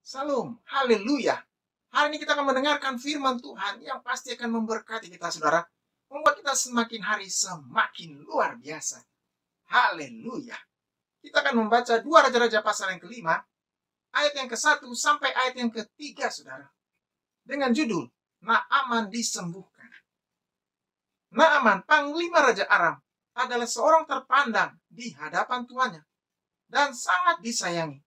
Salam, haleluya. Hari ini kita akan mendengarkan firman Tuhan yang pasti akan memberkati kita, saudara. Membuat kita semakin hari semakin luar biasa. Haleluya. Kita akan membaca 2 Raja-Raja pasal yang kelima, ayat yang ke-1 sampai ayat yang ke-3, saudara. Dengan judul, Naaman disembuhkan. Naaman, panglima Raja Aram, adalah seorang terpandang di hadapan tuannya dan sangat disayangi.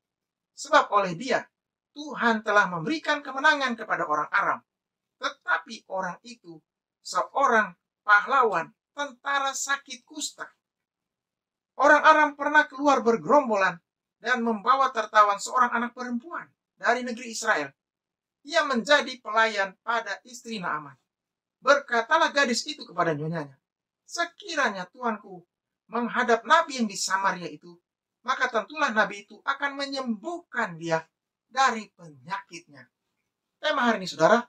Sebab oleh dia, Tuhan telah memberikan kemenangan kepada orang Aram. Tetapi orang itu seorang pahlawan tentara sakit kusta. Orang Aram pernah keluar bergerombolan dan membawa tertawan seorang anak perempuan dari negeri Israel. Ia menjadi pelayan pada istri Naaman. Berkatalah gadis itu kepada nyonyanya, sekiranya tuanku menghadap nabi yang di Samaria itu, maka tentulah nabi itu akan menyembuhkan dia dari penyakitnya. Tema hari ini, saudara,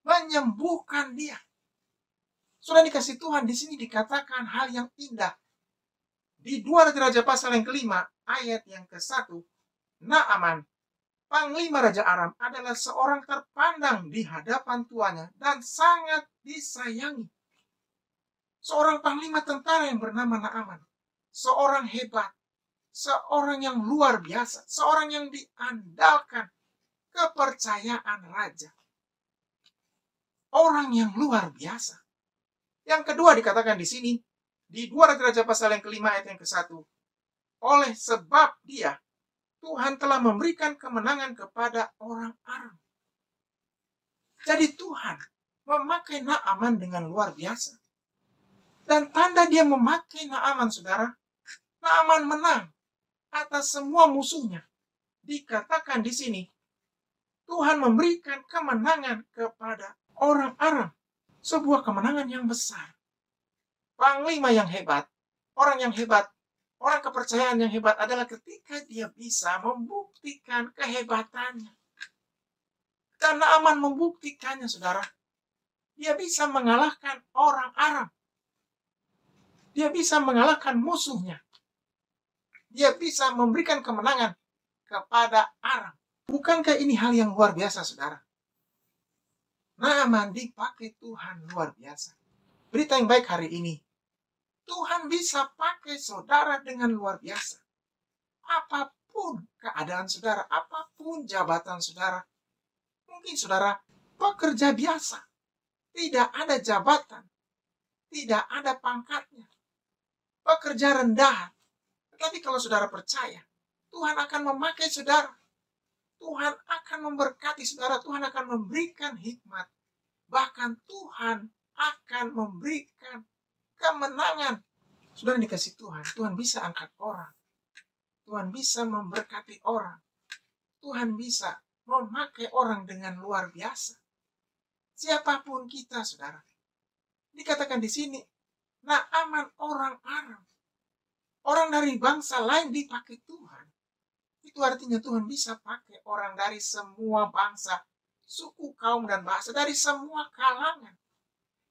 menyembuhkan dia. Sudah dikasih Tuhan, di sini dikatakan hal yang indah. Di 2 Raja-Raja pasal yang kelima, ayat yang ke-1, Naaman, panglima Raja Aram, adalah seorang terpandang di hadapan tuannya dan sangat disayangi. Seorang panglima tentara yang bernama Naaman. Seorang hebat. Seorang yang luar biasa. Seorang yang diandalkan kepercayaan raja. Orang yang luar biasa. Yang kedua dikatakan di sini, di 2 Raja-Raja pasal yang kelima ayat yang ke-1. Oleh sebab dia, Tuhan telah memberikan kemenangan kepada orang Aram. Jadi Tuhan memakai Naaman dengan luar biasa. Dan tanda dia memakai Naaman, saudara, Naaman menang atas semua musuhnya. Dikatakan di sini, Tuhan memberikan kemenangan kepada orang Aram. Sebuah kemenangan yang besar. Panglima yang hebat, orang yang hebat, orang kepercayaan yang hebat adalah ketika dia bisa membuktikan kehebatannya. Dan Naaman membuktikannya, saudara. Dia bisa mengalahkan orang Aram. Dia bisa mengalahkan musuhnya. Dia bisa memberikan kemenangan kepada Aram. Bukankah ini hal yang luar biasa, saudara? Naaman dipakai Tuhan luar biasa. Berita yang baik hari ini, Tuhan bisa pakai saudara dengan luar biasa. Apapun keadaan saudara, apapun jabatan saudara. Mungkin saudara pekerja biasa, tidak ada jabatan, tidak ada pangkatnya, pekerja rendahan. Tapi kalau saudara percaya, Tuhan akan memakai saudara. Tuhan akan memberkati saudara. Tuhan akan memberikan hikmat. Bahkan Tuhan akan memberikan kemenangan. Saudara dikasih Tuhan. Tuhan bisa angkat orang. Tuhan bisa memberkati orang. Tuhan bisa memakai orang dengan luar biasa. Siapapun kita, saudara. Dikatakan di sini, Naaman orang Aram. Orang dari bangsa lain dipakai Tuhan. Itu artinya Tuhan bisa pakai orang dari semua bangsa, suku, kaum, dan bahasa. Dari semua kalangan.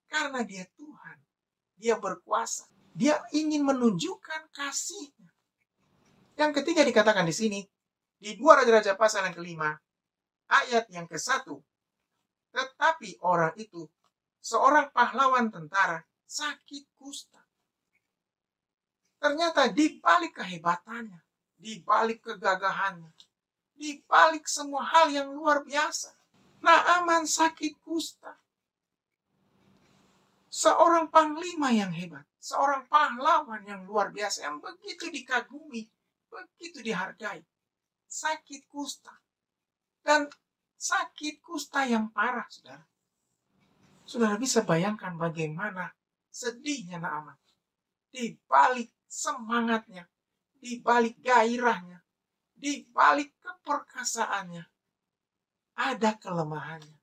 Karena dia Tuhan. Dia berkuasa. Dia ingin menunjukkan kasih-Nya. Yang ketiga dikatakan di sini, di 2 Raja-Raja pasal yang kelima, ayat yang ke-1. Tetapi orang itu, seorang pahlawan tentara, sakit kusta. Ternyata di balik kehebatannya, di balik kegagahannya, di balik semua hal yang luar biasa, Naaman sakit kusta. Seorang panglima yang hebat, seorang pahlawan yang luar biasa, yang begitu dikagumi, begitu dihargai, sakit kusta. Dan sakit kusta yang parah, saudara. Saudara bisa bayangkan bagaimana sedihnya Naaman. Di balik semangatnya, di balik gairahnya, di balik keperkasaannya, ada kelemahannya,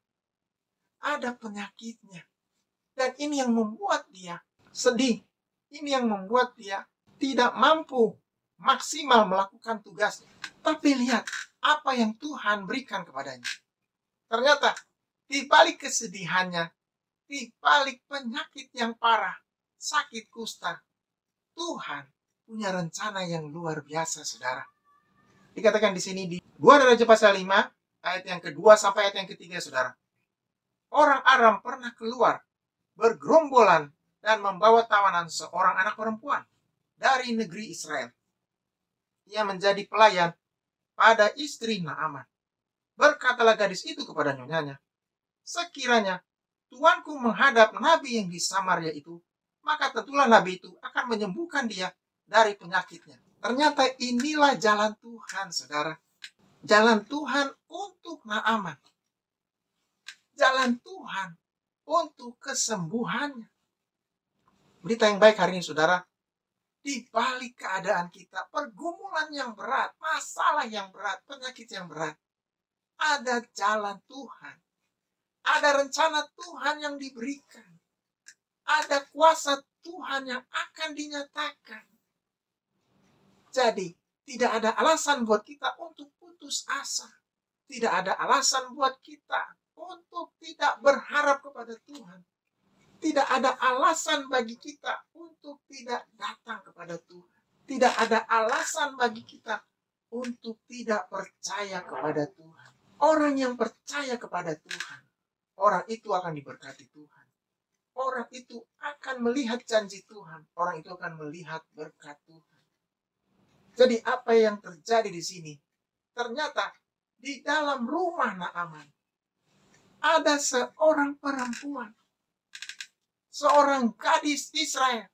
ada penyakitnya. Dan ini yang membuat dia sedih. Ini yang membuat dia tidak mampu maksimal melakukan tugasnya. Tapi lihat apa yang Tuhan berikan kepadanya. Ternyata di balik kesedihannya, di balik penyakit yang parah, sakit kusta, Tuhan punya rencana yang luar biasa, saudara. Dikatakan di sini di 2 Raja pasal 5, ayat yang kedua sampai ayat yang ketiga, saudara. Orang Aram pernah keluar bergerombolan dan membawa tawanan seorang anak perempuan dari negeri Israel. Ia menjadi pelayan pada istri Naaman. Berkatalah gadis itu kepada nyonyanya, sekiranya tuanku menghadap nabi yang di Samaria itu, maka tentulah nabi itu akan menyembuhkan dia dari penyakitnya. Ternyata inilah jalan Tuhan, saudara. Jalan Tuhan untuk Naaman. Jalan Tuhan untuk kesembuhannya. Berita yang baik hari ini, saudara. Di balik keadaan kita, pergumulan yang berat, masalah yang berat, penyakit yang berat, ada jalan Tuhan. Ada rencana Tuhan yang diberikan. Ada kuasa Tuhan yang akan dinyatakan. Jadi, tidak ada alasan buat kita untuk putus asa. Tidak ada alasan buat kita untuk tidak berharap kepada Tuhan. Tidak ada alasan bagi kita untuk tidak datang kepada Tuhan. Tidak ada alasan bagi kita untuk tidak percaya kepada Tuhan. Orang yang percaya kepada Tuhan, orang itu akan diberkati Tuhan. Orang itu akan melihat janji Tuhan. Orang itu akan melihat berkat Tuhan. Jadi apa yang terjadi di sini? Ternyata di dalam rumah Naaman ada seorang perempuan, seorang gadis Israel,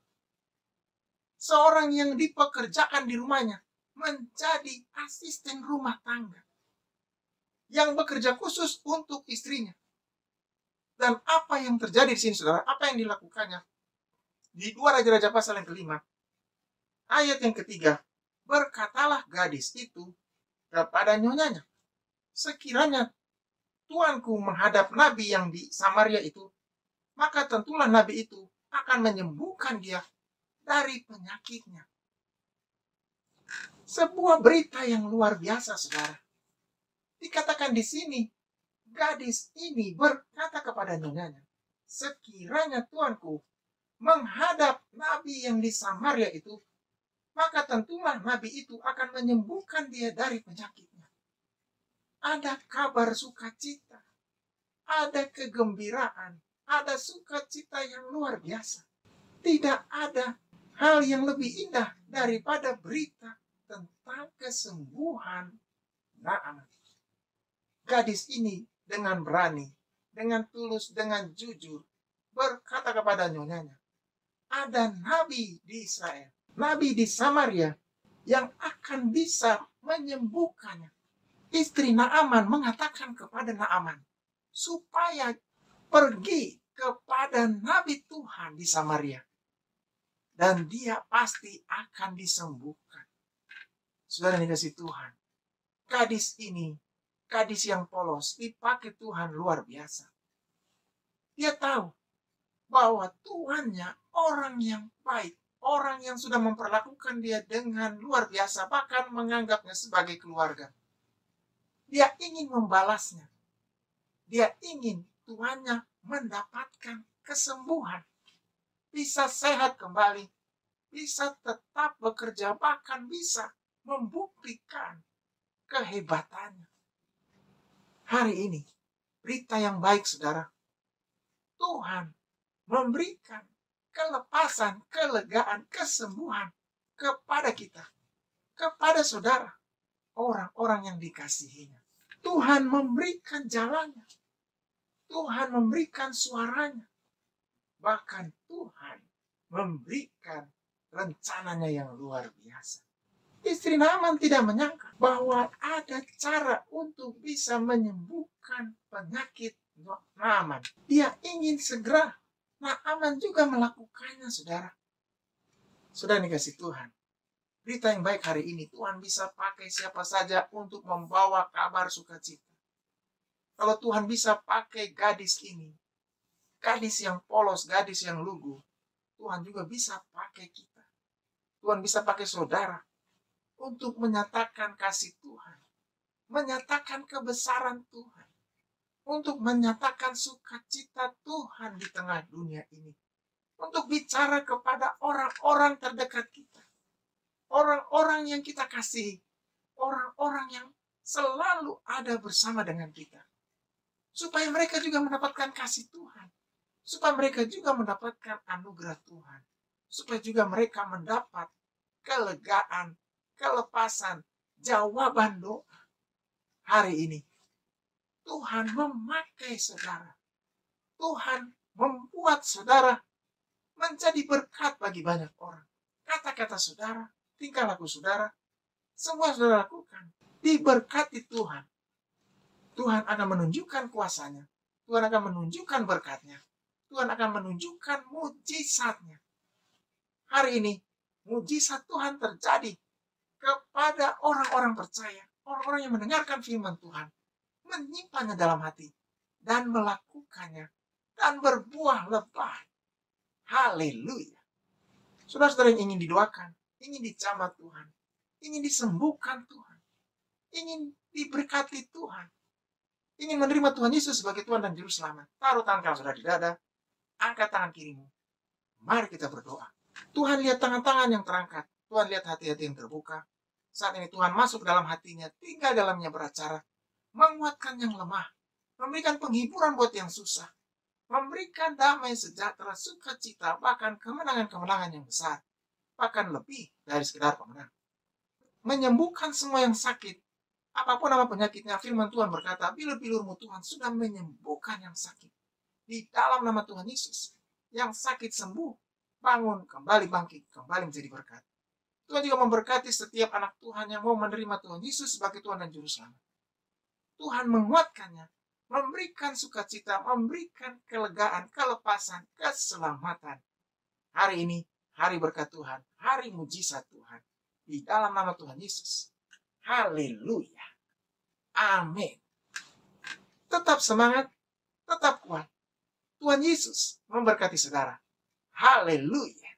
seorang yang dipekerjakan di rumahnya menjadi asisten rumah tangga yang bekerja khusus untuk istrinya. Dan apa yang terjadi di sini, saudara? Apa yang dilakukannya? Di 2 Raja-Raja pasal yang kelima, ayat yang ketiga, berkatalah gadis itu kepada nyonyanya, sekiranya tuanku menghadap nabi yang di Samaria itu, maka tentulah nabi itu akan menyembuhkan dia dari penyakitnya. Sebuah berita yang luar biasa, saudara. Dikatakan di sini, gadis ini berkata kepada nyonyanya, sekiranya tuanku menghadap nabi yang di Samaria itu, maka tentulah nabi itu akan menyembuhkan dia dari penyakitnya. Ada kabar sukacita, ada kegembiraan, ada sukacita yang luar biasa. Tidak ada hal yang lebih indah daripada berita tentang kesembuhan Naaman. Gadis ini dengan berani, dengan tulus, dengan jujur berkata kepada nyonyanya, ada nabi di Israel, nabi di Samaria yang akan bisa menyembuhkannya. Istri Naaman mengatakan kepada Naaman supaya pergi kepada nabi Tuhan di Samaria dan dia pasti akan disembuhkan. Saudara dikasih Tuhan, gadis ini, gadis yang polos, dipakai Tuhan luar biasa. Dia tahu bahwa Tuhannya orang yang baik, orang yang sudah memperlakukan dia dengan luar biasa, bahkan menganggapnya sebagai keluarga. Dia ingin membalasnya. Dia ingin Tuhannya mendapatkan kesembuhan, bisa sehat kembali, bisa tetap bekerja, bahkan bisa membuktikan kehebatannya. Hari ini, berita yang baik, saudara. Tuhan memberikan kelepasan, kelegaan, kesembuhan kepada kita, kepada saudara, orang-orang yang dikasihinya. Tuhan memberikan jalannya. Tuhan memberikan suaranya. Bahkan Tuhan memberikan rencananya yang luar biasa. Istri Naaman tidak menyangka bahwa ada cara untuk bisa menyembuhkan penyakit Naaman. Dia ingin segera Naaman juga melakukannya, saudara. Sudah dikasih Tuhan. Berita yang baik hari ini, Tuhan bisa pakai siapa saja untuk membawa kabar sukacita. Kalau Tuhan bisa pakai gadis ini, gadis yang polos, gadis yang lugu, Tuhan juga bisa pakai kita. Tuhan bisa pakai saudara untuk menyatakan kasih Tuhan, menyatakan kebesaran Tuhan, untuk menyatakan sukacita Tuhan di tengah dunia ini, untuk bicara kepada orang-orang terdekat kita, orang-orang yang kita kasihi, orang-orang yang selalu ada bersama dengan kita. Supaya mereka juga mendapatkan kasih Tuhan. Supaya mereka juga mendapatkan anugerah Tuhan. Supaya juga mereka mendapat kelegaan, kelepasan, jawaban doa. Hari ini, Tuhan memakai saudara. Tuhan membuat saudara menjadi berkat bagi banyak orang. Kata-kata saudara, tingkah laku saudara, semua saudara lakukan. Diberkati Tuhan. Tuhan akan menunjukkan kuasanya. Tuhan akan menunjukkan berkatnya. Tuhan akan menunjukkan mujizatnya. Hari ini, mujizat Tuhan terjadi kepada orang-orang percaya. Orang-orang yang mendengarkan firman Tuhan. Menyimpannya dalam hati. Dan melakukannya. Dan berbuah lebat. Haleluya. Saudara-saudara yang ingin didoakan. Ingin dijamah Tuhan. Ingin disembuhkan Tuhan. Ingin diberkati Tuhan. Ingin menerima Tuhan Yesus sebagai Tuhan dan Juru Selamat. Taruh tangan kanan saudara di dada. Angkat tangan kirimu. Mari kita berdoa. Tuhan lihat tangan-tangan yang terangkat. Tuhan lihat hati-hati yang terbuka. Saat ini Tuhan masuk dalam hatinya. Tinggal dalamnya beracara. Menguatkan yang lemah. Memberikan penghiburan buat yang susah. Memberikan damai, sejahtera, sukacita. Bahkan kemenangan-kemenangan yang besar. Bahkan lebih dari sekedar pemenang. Menyembuhkan semua yang sakit. Apapun nama penyakitnya, firman Tuhan berkata, bilur-bilurmu Tuhan sudah menyembuhkan yang sakit. Di dalam nama Tuhan Yesus, yang sakit sembuh, bangun, kembali bangkit, kembali menjadi berkat. Tuhan juga memberkati setiap anak Tuhan yang mau menerima Tuhan Yesus sebagai Tuhan dan Juru Selamat. Tuhan menguatkannya, memberikan sukacita, memberikan kelegaan, kelepasan, keselamatan. Hari ini, hari berkat Tuhan, hari mujizat Tuhan. Di dalam nama Tuhan Yesus. Haleluya. Amin. Tetap semangat, tetap kuat. Tuhan Yesus memberkati saudara. Haleluya.